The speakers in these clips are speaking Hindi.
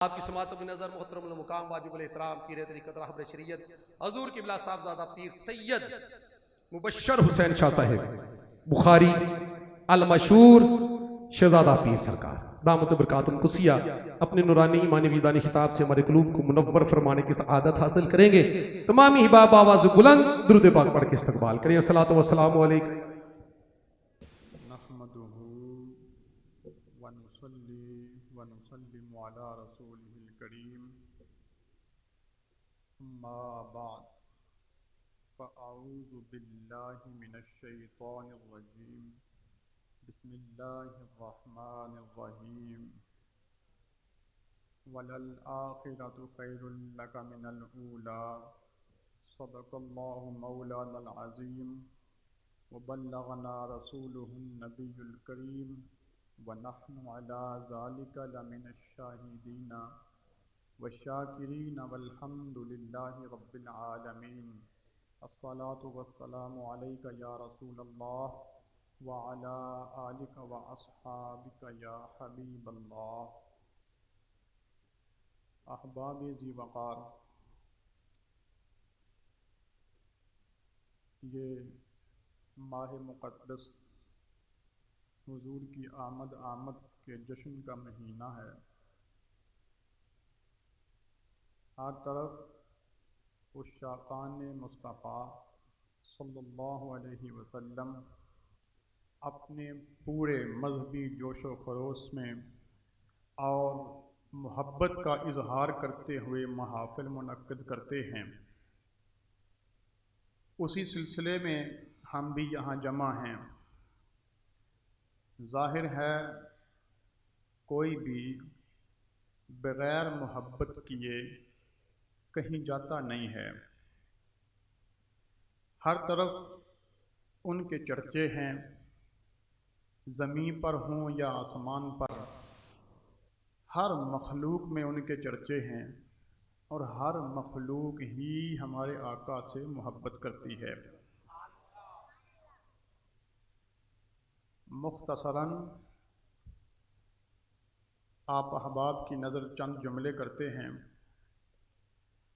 आपकी समातों की नज़र मोहतरम मुकाम वाजिबुल एहतराम पीर तरीक़त रहबर शरीयत हजूर किबला साहबजादा पीर सैयद मुबश्शर हुसैन शाह साहिब बुखारी अल मशहूर शहजादा पीर सरकार दामत बरकातुल कुसिया अपने नूरानी ईमानी विदानी खिताब से हमारे क़ुलूब को मुनव्वर फरमाने की सआदत हासिल करेंगे। तमामी हिबाब आवाज़ बुलंद दुरूद पाक पढ़ के इस्तक़बाल करें। अस्सलातु वस्सलामु अलैका नहमदुहु व नुसल्ली व नुसल्लिमु अला रसूलिहिल करीम अम्मा बाद फ़अऊज़ु बिल्लाहि मिनश शैतानिर रजीम बिस्मिल्लाहिर रहमानिर रहीम वलल आखिरतु खैरुल लका मिनल ऊला सदक़ल्लाहु मौलानल अज़ीम वबल्लगना रसूलुहुन नबियुल करीम व नहनु अला ज़ालिका लमिनश शाहिदीना व शाकिरीन वल्हम्दुलिल्लाहि रब्बिल आलमीन। अस्सलातु वस्सलामु अलैका या रसूलल्लाह व अला आलिका व अस्हाबिका या हबीबल्लाह। अहबाब ज़ी वक़ार, ये माह मुक़द्दस हुजूर की आमद के जश्न का महीना है। हर तरफ उश्शाक़ान मुस्तफ़ा सल्लल्लाहु अलैहि वसल्लम अपने पूरे मजहबी जोश व खरोश में और मोहब्बत का इजहार करते हुए महाफ़िल मुनक्किद करते हैं। उसी सिलसिले में हम भी यहाँ जमा हैं। ज़ाहिर है कोई भी बग़ैर मोहब्बत किए कहीं जाता नहीं है। हर तरफ उनके चर्चे हैं, ज़मीन पर हों या आसमान पर, हर मखलूक में उनके चर्चे हैं और हर मखलूक ही हमारे आका से मोहब्बत करती है। मुख्तसरन आप अहबाब की नज़र चंद जुमले करते हैं,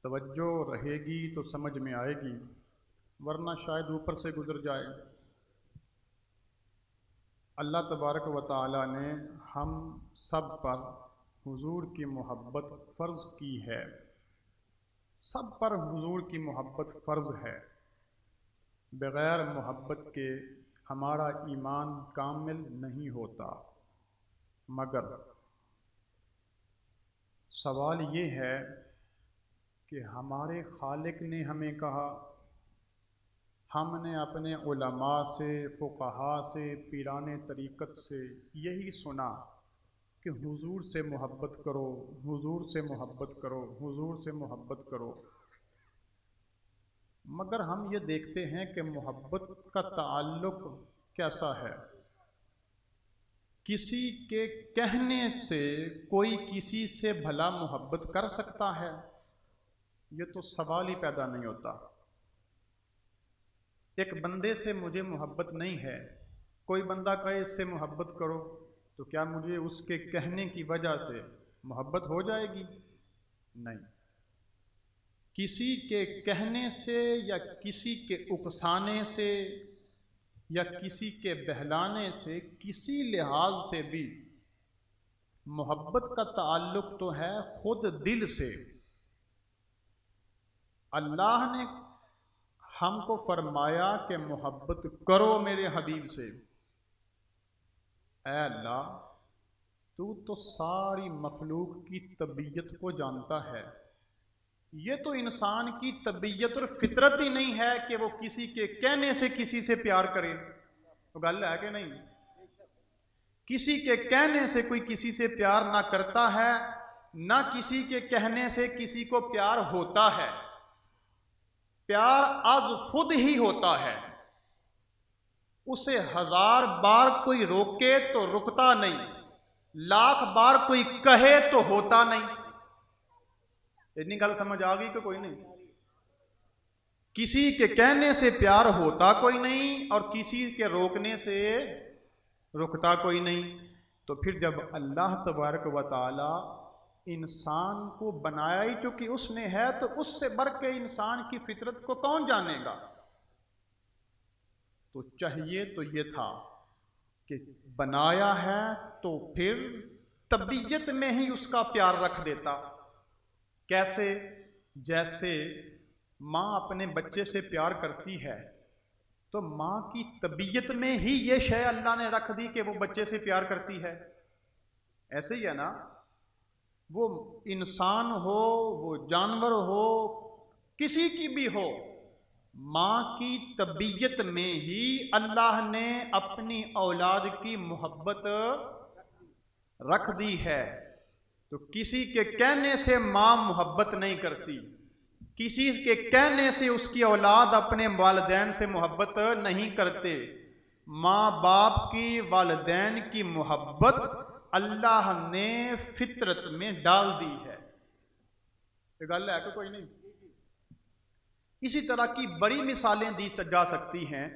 तवज्जो रहेगी तो समझ में आएगी, वरना शायद ऊपर से गुजर जाए। अल्लाह तबारक व तआला ने हम सब पर हुजूर की मोहब्बत फ़र्ज़ की है। सब पर हुजूर की मोहब्बत फ़र्ज़ है। बग़ैर मोहब्बत के हमारा ईमान कामिल नहीं होता। मगर सवाल ये है कि हमारे खालिक ने हमें कहा, हमने अपने उलमा से, फ़ुक़हा से, पीराने तरीक़त से यही सुना कि हुजूर से मोहब्बत करो, हुजूर से मोहब्बत करो, हुजूर से मोहब्बत करो। मगर हम ये देखते हैं कि मोहब्बत का ताल्लुक़ कैसा है। किसी के कहने से कोई किसी से भला मोहब्बत कर सकता है? ये तो सवाल ही पैदा नहीं होता। एक बंदे से मुझे मोहब्बत नहीं है, कोई बंदा कहे इससे मोहब्बत करो, तो क्या मुझे उसके कहने की वजह से मोहब्बत हो जाएगी? नहीं। किसी के कहने से या किसी के उकसाने से या किसी के बहलाने से, किसी लिहाज से भी मोहब्बत का ताल्लुक़ तो है खुद दिल से। अल्लाह ने हमको फरमाया कि मोहब्बत करो मेरे हबीब से। ऐ अल्लाह, तू तो सारी मखलूक की तबीयत को जानता है। ये तो इंसान की तबीयत और फितरत ही नहीं है कि वो किसी के कहने से किसी से प्यार करे। तो गल है कि नहीं? किसी के कहने से कोई किसी से प्यार ना करता है, ना किसी के कहने से किसी को प्यार होता है। प्यार आज खुद ही होता है। उसे 1000 बार कोई रोके तो रुकता नहीं, लाख बार कोई कहे तो होता नहीं। इतनी गल समझ आ गई कि कोई नहीं? किसी के कहने से प्यार होता कोई नहीं और किसी के रोकने से रुकता कोई नहीं। तो फिर जब अल्लाह तबारक व तआला इंसान को बनाया ही चूंकि उसने है, तो उससे बढ़ के इंसान की फितरत को कौन जानेगा। तो चाहिए तो ये था कि बनाया है तो फिर तबीयत में ही उसका प्यार रख देता। कैसे? जैसे माँ अपने बच्चे से प्यार करती है, तो माँ की तबीयत में ही ये शय अल्लाह ने रख दी कि वो बच्चे से प्यार करती है। ऐसे ही है ना, वो इंसान हो, वो जानवर हो, किसी की भी हो, माँ की तबीयत में ही अल्लाह ने अपनी औलाद की मोहब्बत रख दी है। तो किसी के कहने से माँ मोहब्बत नहीं करती, किसी के कहने से उसकी औलाद अपने वालिदैन से मोहब्बत नहीं करते। माँ बाप की, वालिदैन की मोहब्बत अल्लाह ने फितरत में डाल दी है। ये गल है कि कोई नहीं? इसी तरह की बड़ी मिसालें दी जा सकती हैं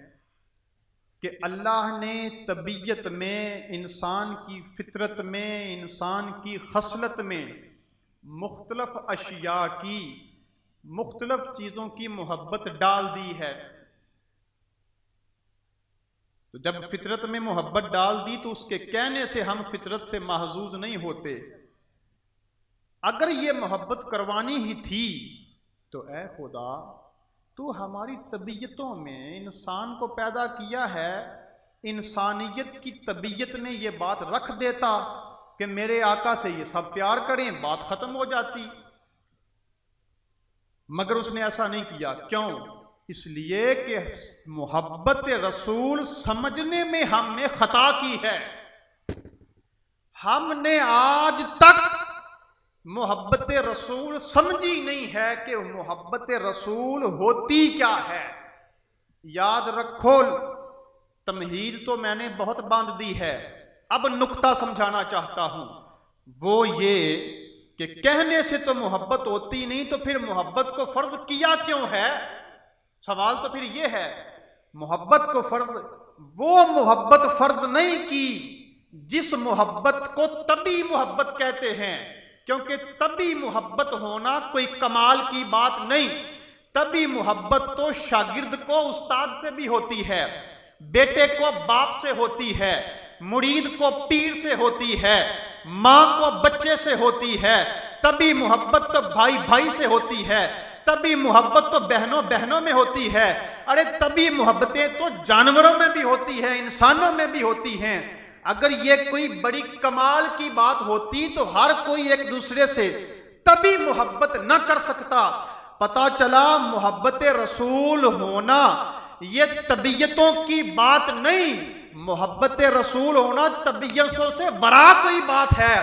कि अल्लाह ने तबीयत में, इंसान की फितरत में, इंसान की खसलत में मुख्तलफ अशिया की, मुख्तलफ चीज़ों की मोहब्बत डाल दी है। तो जब फितरत में मोहब्बत डाल दी तो उसके कहने से हम फितरत से महजूज नहीं होते। अगर ये मोहब्बत करवानी ही थी तो ऐ खुदा, तू हमारी तबीयतों में इंसान को पैदा किया है, इंसानियत की तबीयत में ये बात रख देता कि मेरे आका से ये सब प्यार करें, बात खत्म हो जाती। मगर उसने ऐसा नहीं किया। क्यों? इसलिए कि मोहब्बत रसूल समझने में हमने खता की है। हमने आज तक मोहब्बत रसूल समझी नहीं है कि मोहब्बत रसूल होती क्या है। याद रखो, तमहीद तो मैंने बहुत बांध दी है, अब नुक्ता समझाना चाहता हूं। वो ये कि कहने से तो मोहब्बत होती नहीं, तो फिर मोहब्बत को फर्ज किया क्यों है? सवाल तो फिर ये है, मोहब्बत को फर्ज, वो मोहब्बत फर्ज नहीं की जिस मोहब्बत को तभी मोहब्बत कहते हैं, क्योंकि तभी मोहब्बत होना कोई कमाल की बात नहीं। तभी मोहब्बत तो शागिर्द को उस्ताद से भी होती है, बेटे को बाप से होती है, मुरीद को पीर से होती है, माँ को बच्चे से होती है। तभी मोहब्बत तो भाई भाई से होती है, तभी मोहब्बत तो बहनों बहनों में होती है। अरे तभी मोहब्बतें तो जानवरों में भी होती है, इंसानों में भी होती हैं। अगर ये कोई बड़ी कमाल की बात होती तो हर कोई एक दूसरे से तभी मोहब्बत न कर सकता। पता चला मोहब्बत रसूल होना ये तबीयतों की बात नहीं, मोहब्बत रसूल होना तबीयतों से बड़ा कोई बात है।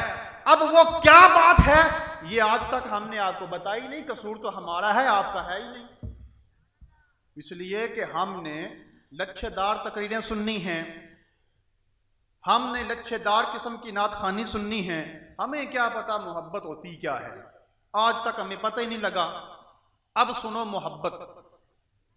अब वो क्या बात है ये आज तक हमने आपको बताई नहीं। कसूर तो हमारा है, आपका है ही नहीं। इसलिए कि हमने लच्छेदार तकरीरें सुननी हैं, हमने लच्छेदार किस्म की नात खानी सुननी है। हमें क्या पता मोहब्बत होती क्या है, आज तक हमें पता ही नहीं लगा। अब सुनो, मोहब्बत,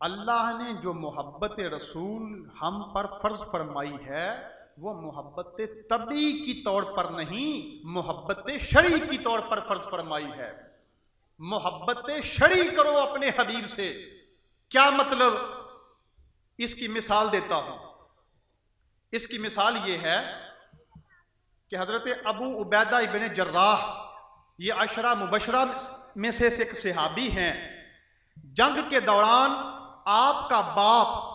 अल्लाह ने जो मोहब्बत रसूल हम पर फर्ज फरमाई है वो मोहब्बत तबी की तौर पर नहीं, मोहब्बत शरी की तौर पर फर्ज फरमाई है। मोहब्बत शरी करो अपने हबीब से। क्या मतलब? इसकी मिसाल देता हूं। इसकी मिसाल ये है कि हजरत अबू उबैदा इब्न जर्राह, ये अशरा मुबशरा में से एक सहाबी हैं। जंग के दौरान आपका बाप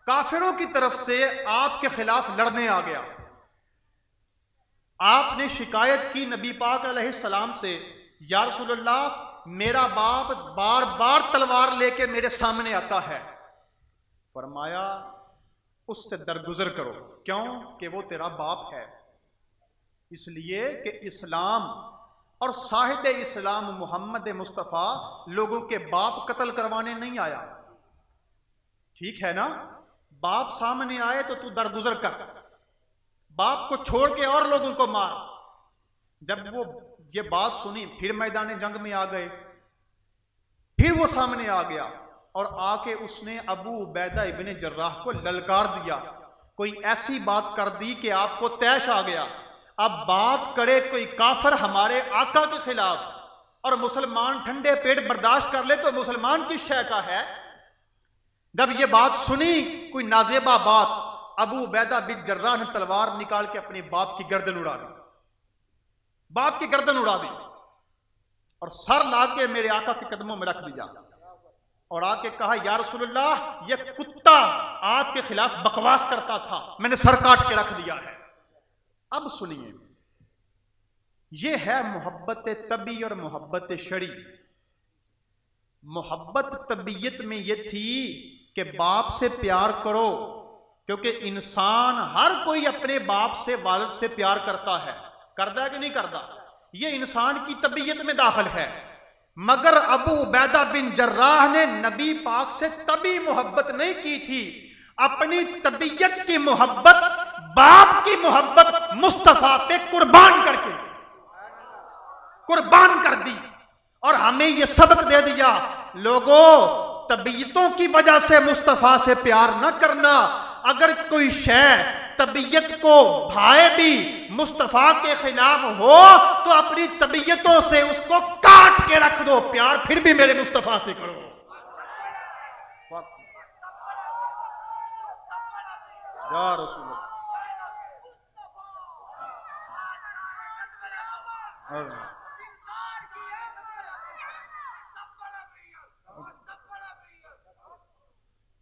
काफिरों की तरफ से आपके खिलाफ लड़ने आ गया। आपने शिकायत की नबी पाक अलैहिस्सलाम से, या रसूलल्लाह मेरा बाप बार बार तलवार लेके मेरे सामने आता है। फरमाया उससे दरगुजर करो। क्यों? कि वो तेरा बाप है। इसलिए कि इस्लाम और साहिब इस्लाम मोहम्मद मुस्तफ़ा लोगों के बाप कत्ल करवाने नहीं आया। ठीक है ना? बाप सामने आए तो तू दरगुजर कर, बाप को छोड़ के और लोगों को मार। जब वो ये बात सुनी फिर मैदान जंग में आ गए, फिर वो सामने आ गया और आके उसने अबू उबैदा इब्ने जर्राह को ललकार दिया। कोई ऐसी बात कर दी कि आपको तैश आ गया। अब बात करे कोई काफिर हमारे आका के खिलाफ और मुसलमान ठंडे पेट बर्दाश्त कर ले तो मुसलमान किस शय का है। जब ये बात सुनी, कोई नाजेबा बात, अबू उबैदा बिन जर्राह ने तलवार निकाल के अपने बाप की गर्दन उड़ा दी, बाप की गर्दन उड़ा दी और सर लाके मेरे आका के कदमों में रख दिया और आके कहा, या रसूलुल्लाह, ये कुत्ता आपके खिलाफ बकवास करता था, मैंने सर काट के रख दिया है। अब सुनिए, ये है मोहब्बत तबी और मोहब्बत शरी। मोहब्बत तबीयत में ये थी कि बाप से प्यार करो, क्योंकि इंसान हर कोई अपने बाप से, वालिद से प्यार करता है। करता है कि नहीं करता? ये इंसान की तबीयत में दाखिल है। मगर अबू उबैदा बिन जर्राह ने नबी पाक से तभी मोहब्बत नहीं की थी, अपनी तबीयत की मोहब्बत, बाप की मोहब्बत मुस्तफा पे कुर्बान करके कुर्बान कर दी और हमें यह सबक दे दिया, लोगों तबीयतों की वजह से मुस्तफा से प्यार न करना। अगर कोई शय तबीयत को भाए भी मुस्तफा के खिलाफ हो तो अपनी तबीयतों से उसको काट के रख दो, प्यार फिर भी मेरे मुस्तफा से करो। या रसूल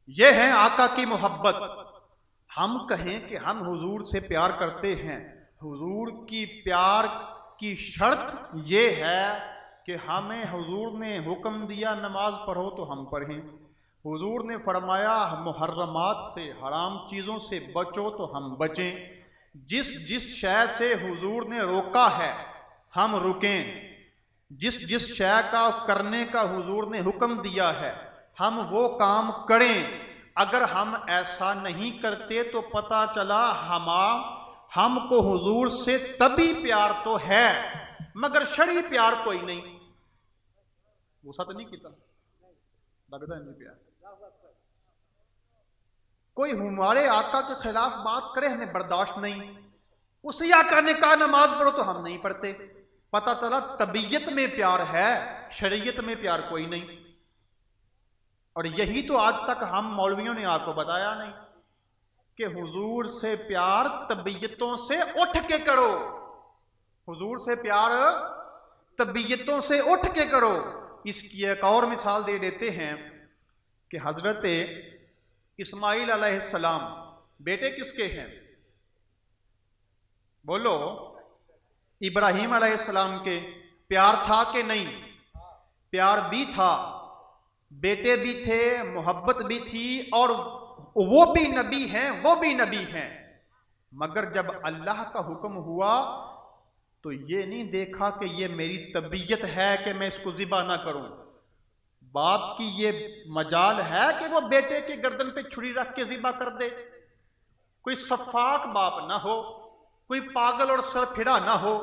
ये है आका की मोहब्बत। हम कहें कि हम हुजूर से प्यार करते हैं, हुजूर की प्यार की शर्त ये है कि हमें हुजूर ने हुक्म दिया नमाज पढ़ो तो हम पढ़ें, हुजूर ने फरमाया मुहर्रमात से, हराम चीज़ों से बचो तो हम बचें, जिस जिस शय से हुजूर ने रोका है हम रुकें, जिस जिस शय का करने का हुजूर ने हुक्म दिया है हम वो काम करें। अगर हम ऐसा नहीं करते तो पता चला हमको हुजूर से तभी प्यार तो है मगर शरी प्यार कोई नहीं। गुस्सा तो नहीं किया, लगता नहीं प्यार। कोई हमारे आका के खिलाफ बात करे हमें बर्दाश्त नहीं, उसी आका ने कहा नमाज पढ़ो तो हम नहीं पढ़ते। पता चला तबीयत में प्यार है, शरीयत में प्यार कोई नहीं। और यही तो आज तक हम मौलवियों ने आपको बताया नहीं कि हुजूर से प्यार तबीयतों से उठ के करो, हुजूर से प्यार तबीयतों से उठ के करो। इसकी एक और मिसाल दे देते हैं कि हजरत इस्माइल अलैहिस्सलाम बेटे किसके हैं? बोलो। इब्राहिम अलैहिस्सलाम के। प्यार था कि नहीं? प्यार भी था, बेटे भी थे, मोहब्बत भी थी, और वो भी नबी हैं, वो भी नबी हैं। मगर जब अल्लाह का हुक्म हुआ तो ये नहीं देखा कि ये मेरी तबीयत है कि मैं इसको ज़िबा ना करूं। बाप की ये मजाल है कि वो बेटे के गर्दन पे छुरी रख के ज़िबा कर दे। कोई सफाक बाप ना हो, कोई पागल और सरफिरा ना हो,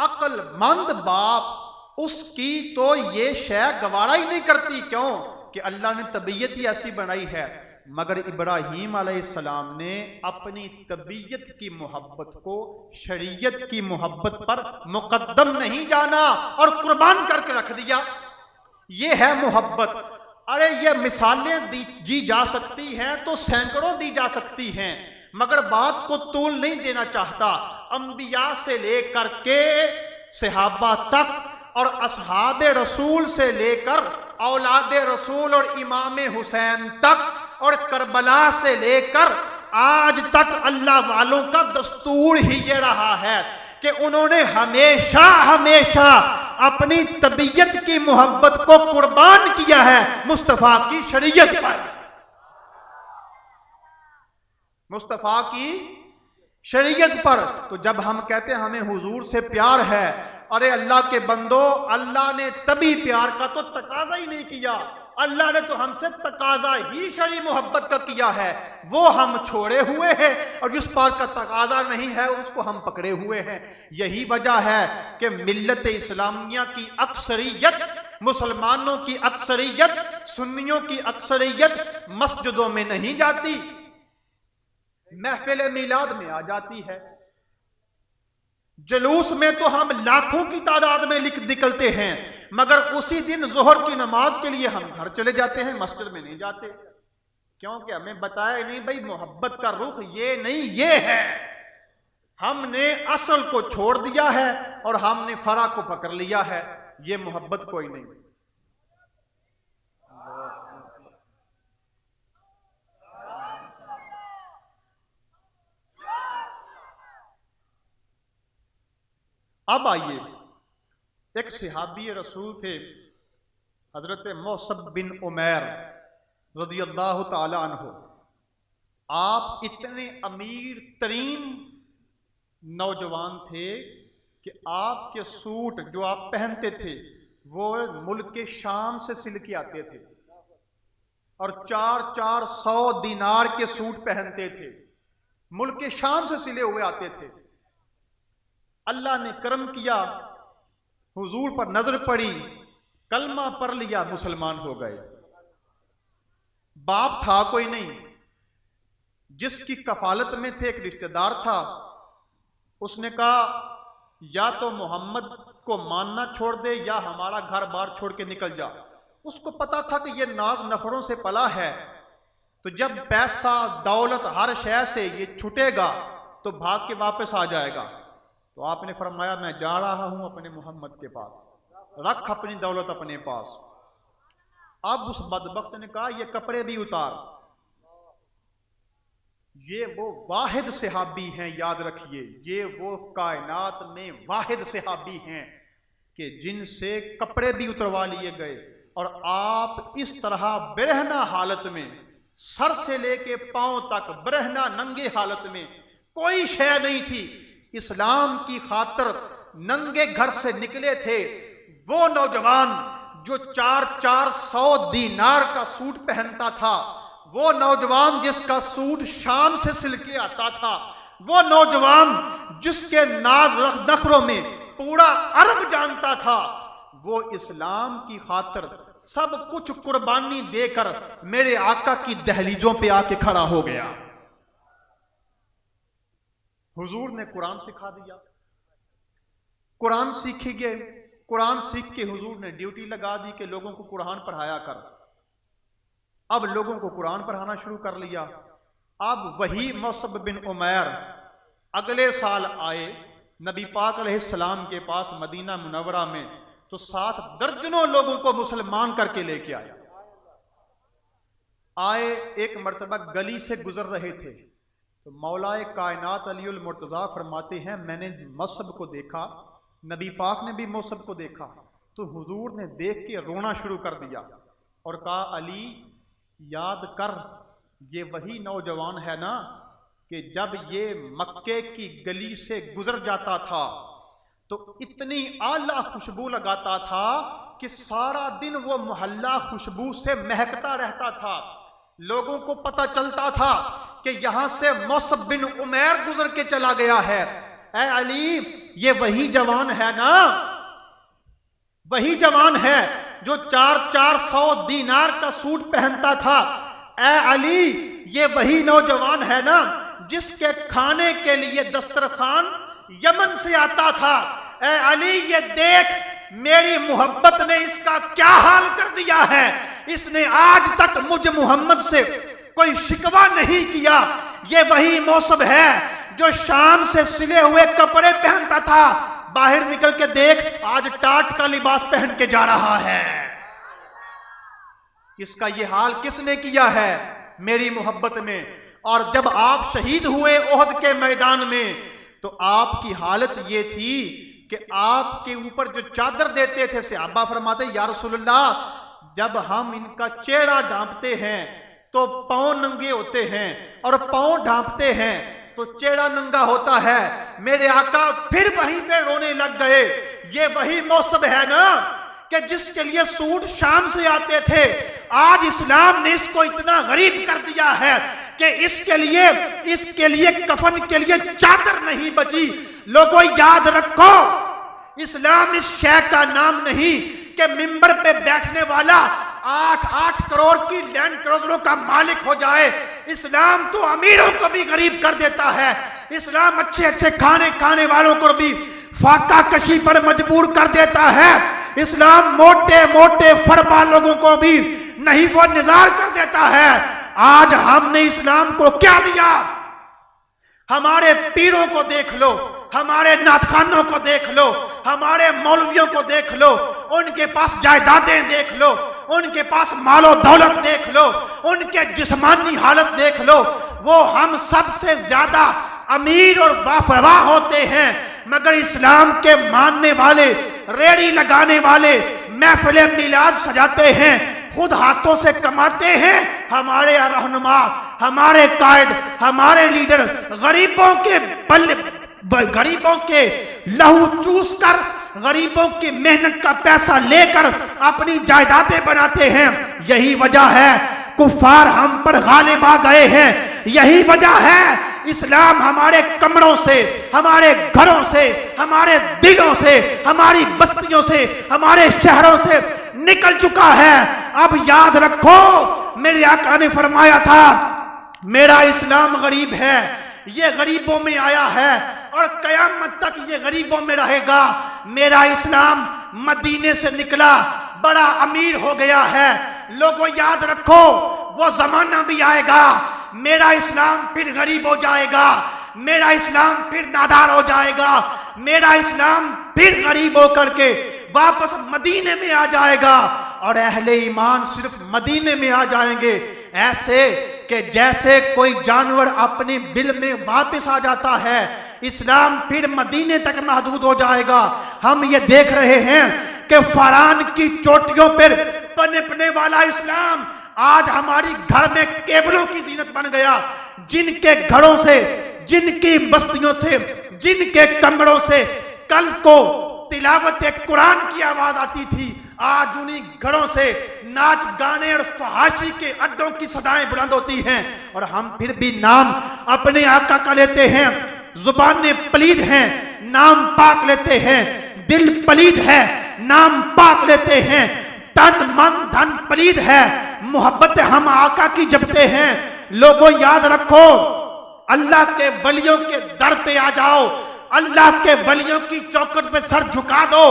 अक्लमंद बाप उसकी तो ये शय गवारा ही नहीं करती। क्यों? कि अल्लाह ने तबीयत ही ऐसी बनाई है। मगर इब्राहीम अलैहिस्सलाम ने अपनी तबीयत की मोहब्बत को शरीयत की मोहब्बत पर मुकद्दम नहीं जाना और कुर्बान करके रख दिया। ये है मोहब्बत। अरे ये मिसालें दी जा सकती हैं तो सैकड़ों दी जा सकती हैं, मगर बात को तूल नहीं देना चाहता। अंबिया से लेकर के सहाबा तक और असहाब रसूल से लेकर औलाद रसूल और इमाम हुसैन तक और करबला से लेकर आज तक अल्लाह वालों का दस्तूर ही ये रहा है कि उन्होंने हमेशा हमेशा अपनी तबीयत की मोहब्बत को कुर्बान किया है मुस्तफा की शरीयत पर। मुस्तफा की शरीयत पर। तो जब हम कहते हैं हमें हुजूर से प्यार है, अरे अल्लाह के बंदो, अल्लाह ने तभी प्यार का तो तकाजा ही नहीं किया। अल्लाह ने तो हमसे तकाजा ही शरी मोहब्बत का किया है, वो हम छोड़े हुए हैं, और जिस बात का तकाजा नहीं है उसको हम पकड़े हुए हैं। यही वजह है कि मिल्लत इस्लामिया की अक्सरियत, मुसलमानों की अक्सरियत, सुन्नियों की अक्सरियत मस्जिदों में नहीं जाती, महफिल मिलाद में आ जाती है। जुलूस में तो हम लाखों की तादाद में निकलते हैं, मगर उसी दिन जोहर की नमाज के लिए हम घर चले जाते हैं, मस्जिद में नहीं जाते, क्योंकि हमें बताया नहीं भाई मोहब्बत का रुख ये नहीं ये है। हमने असल को छोड़ दिया है और हमने फरा को पकड़ लिया है, ये मोहब्बत कोई नहीं। अब आइए, एक सहाबी रसूल थे हजरत मौसब बिन उमैर रज़ियल्लाहु ताला अन्हु। आप इतने अमीर तरीन नौजवान थे कि आपके सूट जो आप पहनते थे वो मुल्क के शाम से सिल के आते थे और 400 दिनार के सूट पहनते थे, मुल्क के शाम से सिले हुए आते थे। अल्लाह ने करम किया, हुजूर पर नजर पड़ी, कलमा पढ़ लिया, मुसलमान हो गए। बाप था कोई नहीं, जिसकी कफालत में थे एक रिश्तेदार था। उसने कहा या तो मोहम्मद को मानना छोड़ दे या हमारा घर बार छोड़ के निकल जा। उसको पता था कि ये नाज नफरों से पला है, तो जब पैसा दौलत हर शय से ये छूटेगा तो भाग के वापस आ जाएगा। तो आपने फरमाया मैं जा रहा हूं अपने मोहम्मद के पास, रख अपनी दौलत अपने पास। अब उस बदबख्त ने कहा ये कपड़े भी उतार। ये वो वाहिद सहाबी हैं, याद रखिए, ये वो कायनात में वाहिद सहाबी हैं कि जिनसे कपड़े भी उतरवा लिए गए। और आप इस तरह बेरहना हालत में, सर से लेके पांव तक बेरहना नंगे हालत में, कोई शय नहीं थी, इस्लाम की खातिर नंगे घर से निकले थे। वो नौजवान जो 400 दीनार का सूट पहनता था, वो नौजवान जिसका सूट शाम से सिल के आता था, वो नौजवान जिसके नाज नखरों में पूरा अरब जानता था, वो इस्लाम की खातिर सब कुछ कुर्बानी देकर मेरे आका की दहलीजों पे आके खड़ा हो गया। हुजूर ने कुरान सिखा दिया, कुरान सीखी गए। कुरान सीख के हुजूर ने ड्यूटी लगा दी कि लोगों को कुरान पढ़ाया कर। अब लोगों को कुरान पढ़ाना शुरू कर लिया। अब वही मौसब बिन उमैर अगले साल आए नबी पाक अलैहिस्सलाम के पास मदीना मुनव्वरा में, तो 7 दर्जनों लोगों को मुसलमान करके लेके आए। एक मर्तबा गली से गुजर रहे थे तो मौलाए कायनात अलीउल मुर्तज़ा फरमाते हैं मैंने मौसब को देखा, नबी पाक ने भी मौसब को देखा, तो हुजूर ने देख के रोना शुरू कर दिया और कहा अली याद कर, ये वही नौजवान है ना कि जब ये मक्के की गली से गुजर जाता था तो इतनी आला खुशबू लगाता था कि सारा दिन वो मोहल्ला खुशबू से महकता रहता था। लोगों को पता चलता था कि यहां से मौसब बिन उमैर गुजर के चला गया है। ऐ अली, ये वही जवान है ना, वही जवान है जो 400 दीनार का सूट पहनता था। ऐ अली, ये वही नौजवान है ना जिसके खाने के लिए दस्तरखान यमन से आता था। ऐ अली, ये देख मेरी मोहब्बत ने इसका क्या हाल कर दिया है, इसने आज तक मुझ मोहम्मद से कोई शिकवा नहीं किया। ये वही मौसब है जो शाम से सिले हुए कपड़े पहनता था, बाहर निकल के देख आज टाट का लिबास पहन के जा रहा है। इसका ये हाल किसने किया है? मेरी मोहब्बत में। और जब आप शहीद हुए ओहद के मैदान में तो आपकी हालत ये थी कि आपके ऊपर जो चादर देते थे सहाबा फरमाते या रसूलल्लाह, जब हम इनका चेहरा ढांपते हैं तो पांव नंगे होते हैं और पांव ढांपते हैं तो चेहरा नंगा होता है। मेरे आका फिर वहीं पे रोने लग गए। ये वही मौसम है ना कि जिसके लिए सूट शाम से आते थे, आज इस्लाम ने इसको इतना गरीब कर दिया है कि इसके लिए कफन के लिए चादर नहीं बची। लोगों याद रखो, इस्लाम इस शय का नाम नहीं कि मिंबर पे बैठने वाला 8-8 करोड़ की लैंड क्रोजरों का मालिक हो जाए। इस्लाम तो अमीरों को भी गरीब कर देता है। इस्लाम अच्छे अच्छे खाने खाने वालों को भी फाका कशी पर मजबूर कर देता है। इस्लाम मोटे मोटे फड़बा लोगों को भी नहीं वो निजार कर देता है। आज हमने इस्लाम को क्या दिया? हमारे पीरों को देख लो, हमारे नाथखानों को देख लो, हमारे मौलवियों को देख लो, उनके पास जायदादें देख लो, उनके पास मालो दौलत देख लो, उनके जिस्मानी हालत देख लो। वो हम सबसे ज्यादा अमीर और बाफरवाह होते हैं, मगर इस्लाम के मानने वाले, रेड़ी लगाने वाले, महफिल मिलाद सजाते हैं, खुद हाथों से कमाते हैं। हमारे रहनुमा, हमारे कायद, हमारे लीडर गरीबों के गरीबों के लहू चूस कर, गरीबों की मेहनत का पैसा लेकर अपनी जायदादें बनाते हैं। यही वजह है कुफार हम पर गालिब आ गए हैं। यही वजह है इस्लाम हमारे कमरों से, हमारे घरों से, हमारे दिलों से, हमारी बस्तियों से, हमारे शहरों से निकल चुका है। अब याद रखो, मेरे आका ने फरमाया था, मेरा इस्लाम गरीब है, ये गरीबों में आया है और कयामत तक ये गरीबों में रहेगा। मेरा इस्लाम मदीने से निकला, बड़ा अमीर हो गया है। लोगों याद रखो, वो जमाना भी आएगा, मेरा इस्लाम फिर गरीब हो जाएगा, मेरा इस्लाम फिर नादार हो जाएगा, मेरा इस्लाम फिर गरीब होकर के वापस मदीने में आ जाएगा और अहले ईमान सिर्फ मदीने में आ जाएंगे। ऐसे कि जैसे कोई जानवर अपने बिल में वापस आ जाता है, इस्लाम फिर मदीने तक महदूद हो जाएगा। हम ये देख रहे हैं कि फरान की चोटियों पर पनपने वाला इस्लाम आज हमारी घर में केबलों की जीनत बन गया। जिनके घरों से, जिनकी बस्तियों से, जिनके कमरों से कल को तिलावत कुरान की आवाज आती थी, आज उन्हीं घरों से नाच गाने और फहाशी के अड्डों की सदाएं बुलंद होती हैं। और हम फिर भी नाम अपने आका का लेते हैं। जुबानें पलीद हैं, नाम पाक लेते हैं। दिल पलीद है, नाम पाक लेते हैं। तन मन धन पलीद है, मोहब्बत हम आका की जपते हैं। लोगों याद रखो, अल्लाह के वलियों के दर पे आ जाओ, अल्लाह के वलियों की चौखट पे सर झुका दो,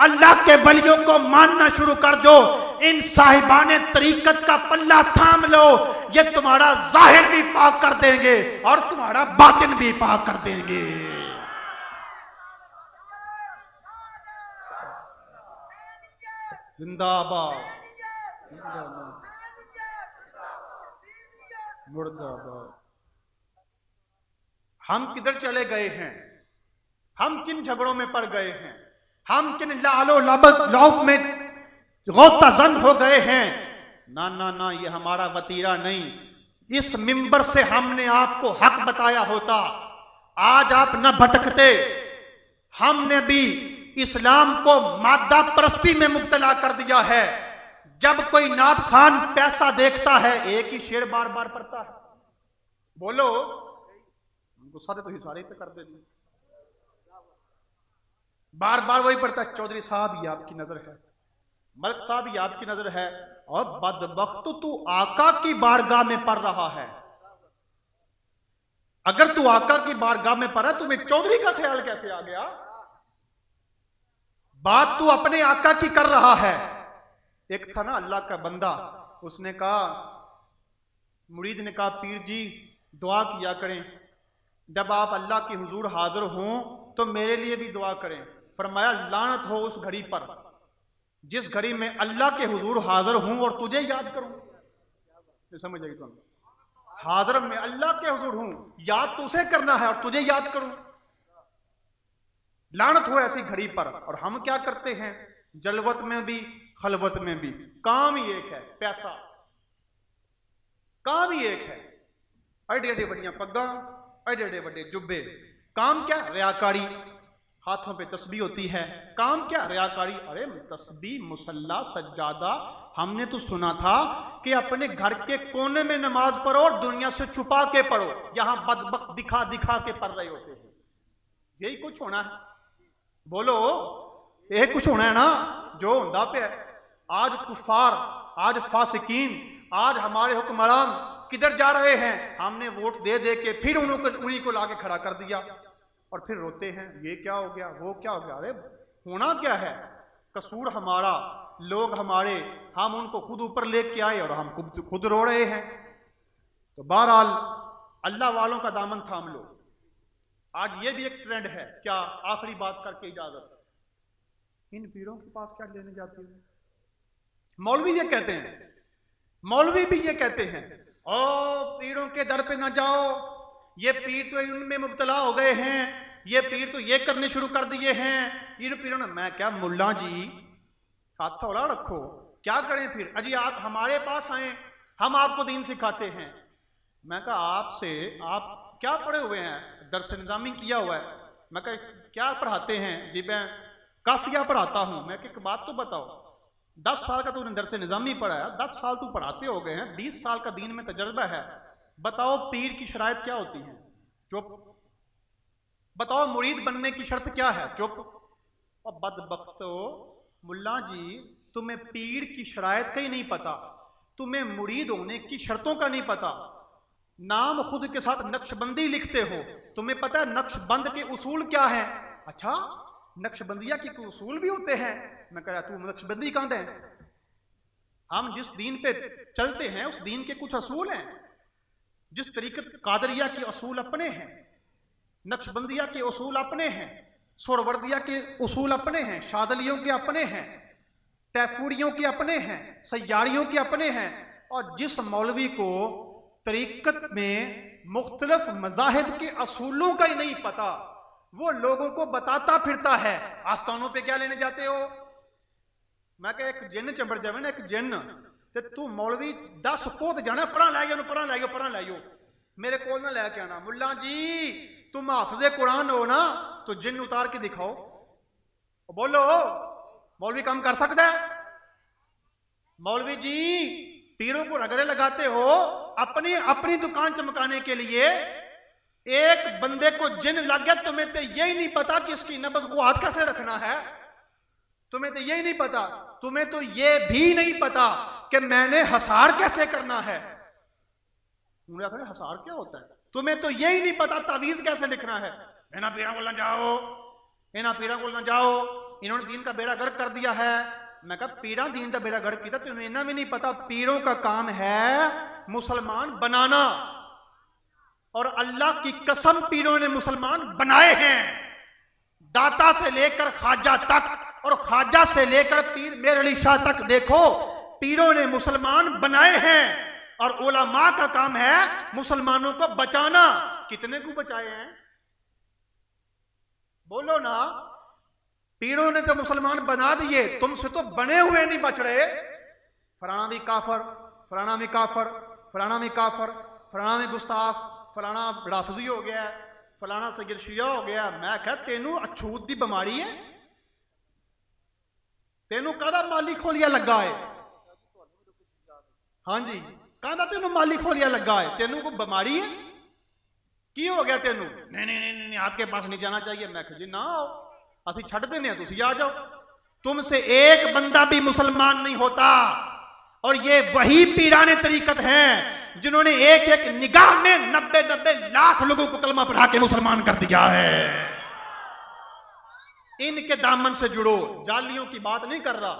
अल्लाह के वलियों को मानना शुरू कर दो। इन साहिबाने तरीकत का पल्ला थाम लो, ये तुम्हारा जाहिर भी पाक कर देंगे और तुम्हारा बातिन भी पाक कर देंगे। जिंदाबाद, मुर्दाबाद। हम किधर चले गए हैं? हम किन झगड़ों में पड़ गए हैं? हम किन लालो लौब में गौताजन हो गए हैं? ना ना ना, ये हमारा वतीरा नहीं। इस मिंबर से हमने आपको हक बताया होता, आज आप न भटकते। हमने भी इस्लाम को मादा परस्ती में मुब्तला कर दिया है। जब कोई नाथ खान पैसा देखता है, एक ही शेर बार बार पढ़ता है। बोलो, गुस्सा तो सारे पे कर दे, बार बार वही पढ़ता है। चौधरी साहब ये आपकी नजर है, मलिक साहब ये आपकी नजर है, और बदबख्त तू आका की बारगाह में पढ़ रहा है। अगर तू आका की बारगाह में पढ़ा, तुम्हें चौधरी का ख्याल कैसे आ गया? बात तू अपने आका की कर रहा है। एक था ना अल्लाह का बंदा, उसने कहा, मुरीद ने कहा, पीर जी दुआ किया करें, जब आप अल्लाह की हुजूर हाजिर हों तो मेरे लिए भी दुआ करें। फरमाया, लानत हो उस घड़ी पर जिस घड़ी में अल्लाह के हुजूर हाजिर हूं और तुझे याद करूं। समझ आई तुम? हाजिर में अल्लाह के हुजूर हूं, याद तो उसे करना है और तुझे याद करूं। लानत हो ऐसी घड़ी पर। और हम क्या करते हैं? जलवत में भी खलवत में भी काम ही एक है, पैसा। काम ही एक है। एडे एडे बड़ियां पग्गा, एडे एडे बड़े जुब्बे। काम क्या? रियाकारी। हाथों पे तस्बीह होती है। काम क्या? रियाकारी। अरे तस्बीह, मुसल्ला, सज्जादा, हमने तो सुना था कि अपने घर के कोने में नमाज पढ़ो और दुनिया से छुपा के पढ़ो। यहां बदबख्त दिखा दिखा के पढ़ रहे होते हैं। यही कुछ होना है। बोलो, यही कुछ होना है ना जो होता पे। आज कुफार आज फासिकीन, आज हमारे हुक्मरान किधर जा रहे हैं? हमने वोट दे दे के फिर उन्हीं को लाके खड़ा कर दिया और फिर रोते हैं, ये क्या हो गया, वो क्या हो गया। अरे होना क्या है? कसूर हमारा, लोग हमारे, हम उनको खुद ऊपर लेके आए और हम खुद रो रहे हैं। तो बहरहाल अल्लाह वालों का दामन थाम लो। आज ये भी एक ट्रेंड है। क्या आखिरी बात करके इजाजत, इन पीरों के पास क्या लेने जाती है? मौलवी ये कहते हैं, मौलवी भी ये कहते हैं, ओ पीरों के दर पे ना जाओ, ये पीर तो इनमें मुब्तला हो गए हैं, ये पीर तो ये करने शुरू कर दिए हैं, इन पीरों ने। मैं क्या, मुल्ला जी हाथ थोड़ा रखो, क्या करें फिर? अजी आप हमारे पास आए, हम आपको दीन सिखाते हैं। मैं कहा आपसे, आप क्या पढ़े हुए हैं? दरस निज़ामी किया हुआ है। मैं कहा क्या पढ़ाते हैं? जी मैं काफिया पढ़ाता हूं। मैं एक बात तो बताओ, 10 साल का तूने दरस निज़ामी पढ़ा है, 10 साल तू पढ़ाते हो गए हैं, 20 साल का दीन में तजर्बा है, बताओ पीर की शराइत क्या होती है? चुप। बताओ मुरीद बनने की शर्त क्या है? चुप। और बदबख्तो मुल्ला जी, तुम्हें पीर की शराइत का ही नहीं पता, तुम्हें मुरीद होने की शर्तों का नहीं पता। नाम खुद के साथ नक्शबंदी लिखते हो, तुम्हें पता है नक्शबंद के उसूल क्या है? अच्छा, नक्शबंदिया के उसूल भी होते हैं? मैं कह रहा तू नक्शबंदी कहां दे? हम जिस दीन पे चलते हैं उस दीन के कुछ असूल हैं। जिस तरीकत कादरिया के असूल अपने हैं, नक्शबंदिया के उसूल अपने हैं, सोरवर्दिया के उसूल अपने हैं, शाजलियों के अपने हैं, तैफूरियों के अपने हैं, सैयारियों के अपने हैं। और जिस मौलवी को तरीकत में मुख्तलिफ मज़ाहिब के असूलों का ही नहीं पता, वो लोगों को बताता फिरता है, आस्थानों पे क्या लेने जाते हो? मैं कह एक जिन चंबड़ जावे ना, एक जिन ते तू मौलवी 10 पोत जाना, पढ़ा लै गया, पढ़ा लै गया, पढ़ा लै गयो, मेरे को ना लैके आना। मुल्ला जी तुम हाफिज़े कुरान हो ना, तो जिन उतार के दिखाओ, बोलो मौलवी काम कर सकता है? मौलवी जी पीरों को रगड़े लगाते हो अपनी अपनी दुकान चमकाने के लिए। एक बंदे को जिन लग गया, तुम्हें तो यही नहीं पता कि उसकी नब्ज को हाथ कैसे रखना है, तुम्हें तो यही नहीं पता, तुम्हें तो ये भी नहीं पता कि मैंने हसार कैसे करना है। उन्होंने हसार क्या होता है? तुम्हें तो यही नहीं पता तावीज कैसे लिखना है। इना पीरा बोलना जाओ, इना पीरा बोलना जाओ, इन्होंने दीन का बेड़ा गर्क कर दिया है। मैं कहा पीरा दीन का बेड़ा गर्क किया, तुम्हें इतना भी नहीं पता पीरों का काम है मुसलमान बनाना, और अल्लाह की कसम पीरों ने मुसलमान बनाए हैं। दाता से लेकर ख्वाजा तक, और ख्वाजा से लेकर पीर मेर अली शाह तक देखो, पीरों ने मुसलमान बनाए हैं। और उलमा का काम है मुसलमानों को बचाना। कितने को बचाए हैं? बोलो ना। पीरों ने तो मुसलमान बना दिए, तुमसे तो बने हुए नहीं बच रहे। फलाना भी काफर, फलाना भी काफर, फलाना भी काफर, फलाना भी गुस्ताख, फलाना राफजी हो गया, फलाना सगिर शिया हो गया। मैं कह तेनू अछूत दी बीमारी है, तेनू कादा माली खोलिया लगा है? हाँ जी, कहना तेनू माली खोलिया लगा है, तेनू को बीमारी है? की हो गया तेनू? नहीं नहीं नहीं नहीं, आपके पास नहीं जाना चाहिए। मैं कह जी ना आओ, असि छड़ देने हैं, तुसी आ जाओ। तुमसे एक बंदा भी मुसलमान नहीं होता। और ये वही पीराने तरीकत हैं जिन्होंने एक एक निगाह में 90-90 लाख लोगों को कलमा पढ़ा के मुसलमान कर दिया है। इनके दामन से जुड़ो, जालियों की बात नहीं कर रहा,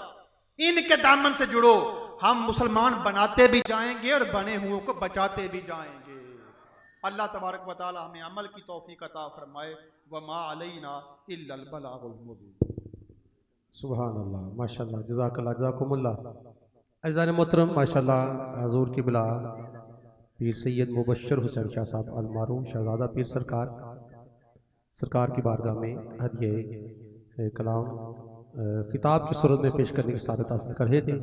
इनके दामन से जुड़ो। हम मुसलमान बनाते भी जाएंगे और बने हुओं को बचाते भी जाएंगे। अल्लाह तबारक व तआला हमें अमल की तौफीक अता फरमाए। वमा अलैना इल्लल बलागुल मुबीन। सुभान अल्लाह, माशाल्लाह, जज़ाकल्लाह, जज़ाकुमुल्लाह। अज़ान मोहतरम, माशाल्लाह हज़ूर क़िबला पीर सैयद मुबश्शिर हुसैन शाह साहब अलमारूम शहज़ादा पीर सरकार की बारगाह में हदिये कलाम खिताब की सूरत में पेश करने की सादत हासिल कर रहे थे।